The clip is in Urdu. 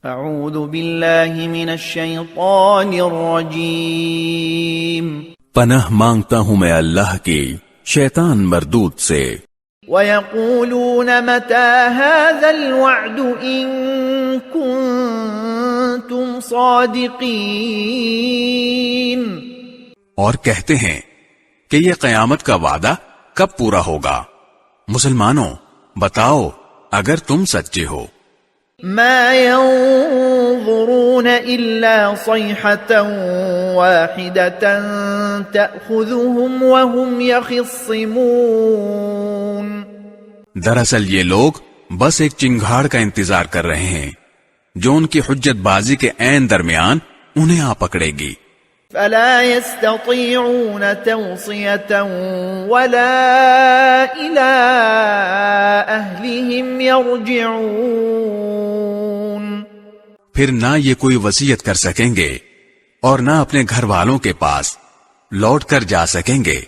اعوذ باللہ من الشیطان الرجیم پناہ مانگتا ہوں میں اللہ کی شیطان مردود سے۔ وَيَقُولُونَ مَتَى هَذَا الْوَعْدُ إِن كُنتُمْ صَادِقِينَ، اور کہتے ہیں کہ یہ قیامت کا وعدہ کب پورا ہوگا؟ مسلمانوں بتاؤ اگر تم سچے ہو۔ ما ينظرون إلا صيحة واحدة تأخذهم وهم يخصمون، دراصل یہ لوگ بس ایک چنگھاڑ کا انتظار کر رہے ہیں جو ان کی حجت بازی کے عین درمیان انہیں آ پکڑے گی۔ فلا يستطيعون توصية ولا إلى أهلهم يرجعون، پھر نہ یہ کوئی وصیت کر سکیں گے اور نہ اپنے گھر والوں کے پاس لوٹ کر جا سکیں گے۔